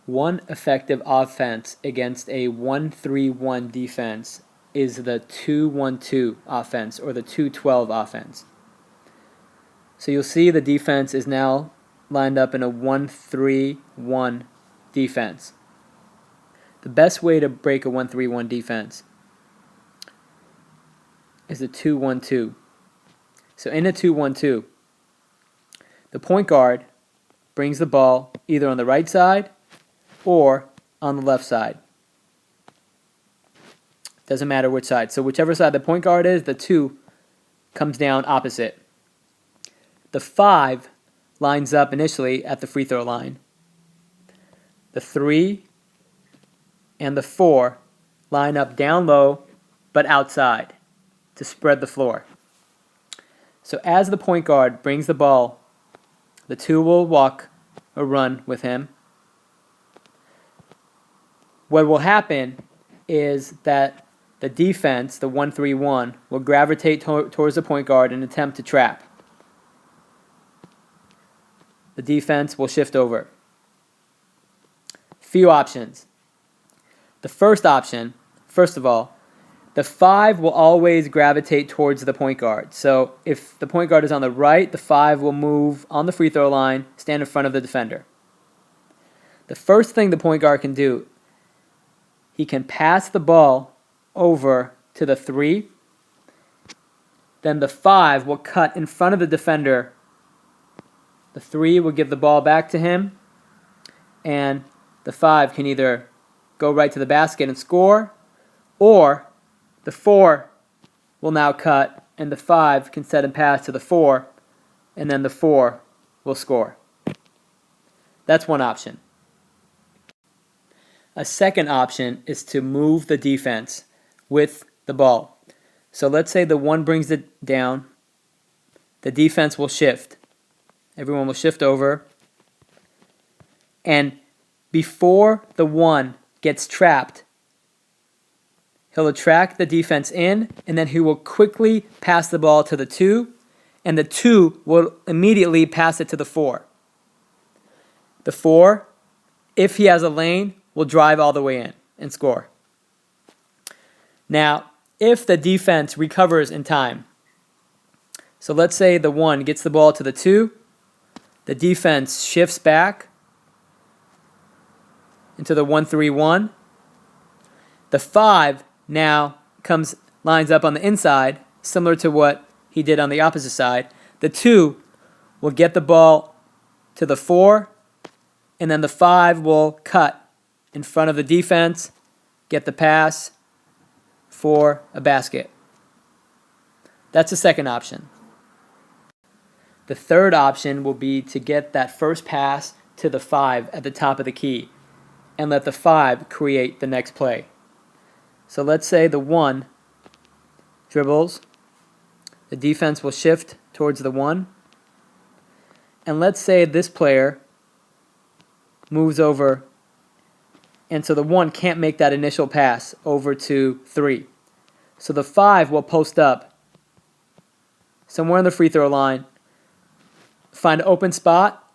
One effective offense against a 1-3-1 defense is the 2-1-2 offense or the 2-12 offense. So you'll see the defense is now lined up in a 1-3-1 defense. The best way to break a 1-3-1 defense is a 2-1-2. So in a 2-1-2, the point guard brings the ball either on the right side or on the left side. Doesn't matter which side. So whichever side the point guard is, the 2 comes down opposite. The 5 lines up initially at the free throw line. The 3 and the 4 line up down low but outside to spread the floor. So as the point guard brings the ball, the 2 will walk or run with him. What will happen is that the defense, the 1-3-1, will gravitate towards the point guard and attempt to trap. The defense will shift over. Few options. The first option, first of all, the 5 will always gravitate towards the point guard. So if the point guard is on the right, the 5 will move on the free throw line, stand in front of the defender. The first thing the point guard can do, he can pass the ball over to the 3. Then the 5 will cut in front of the defender. The 3 will give the ball back to him, and the 5 can either go right to the basket and score, or the 4 will now cut, and the 5 can set and pass to the 4, and then the 4 will score. That's one option. A second option is to move the defense with the ball. So let's say the 1 brings it down. The defense will shift. Everyone will shift over. And before the 1 gets trapped, he'll attract the defense in, and then he will quickly pass the ball to the 2, and the 2 will immediately pass it to the 4. The 4, if he has a lane, will drive all the way in and score. Now, if the defense recovers in time, so let's say the 1 gets the ball to the 2, the defense shifts back into the 1-3-1. The 5 now lines up on the inside, similar to what he did on the opposite side. The 2 will get the ball to the 4, and then the 5 will cut in front of the defense, get the pass for a basket. That's the second option. The third option will be to get that first pass to the 5 at the top of the key and let the 5 create the next play. So let's say the 1 dribbles, the defense will shift towards the 1, and let's say this player moves over, and so the 1 can't make that initial pass over to 3. So the 5 will post up somewhere on the free throw line, find an open spot,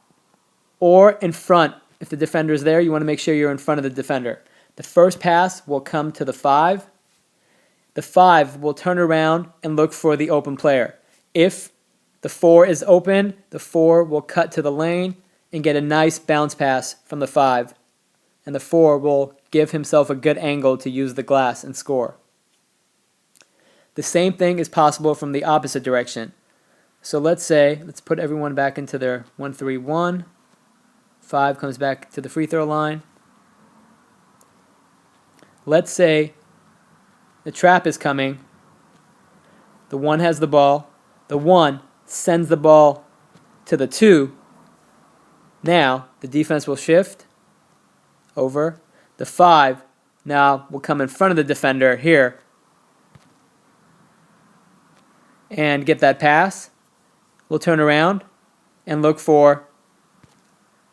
or in front. If the defender is there, you want to make sure you're in front of the defender. The first pass will come to the 5. The 5 will turn around and look for the open player. If the 4 is open, the 4 will cut to the lane and get a nice bounce pass from the 5. And the 4 will give himself a good angle to use the glass and score. The same thing is possible from the opposite direction. So let's put everyone back into their 1-3-1. 5 comes back to the free throw line. Let's say the trap is coming. The 1 has the ball. The 1 sends the ball to the 2. Now the defense will shift over. The 5 now will come in front of the defender here and get that pass. We'll turn around and look for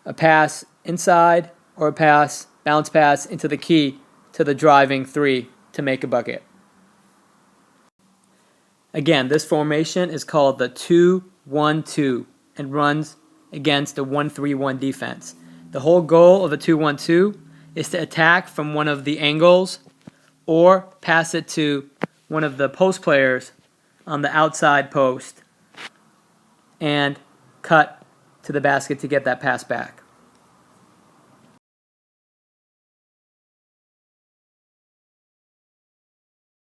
a pass inside or a bounce pass into the key to the driving 3 to make a bucket. Again, this formation is called the 2-1-2 and runs against a 1-3-1 defense. The whole goal of a 2-1-2 is to attack from one of the angles or pass it to one of the post players on the outside post and cut to the basket to get that pass back.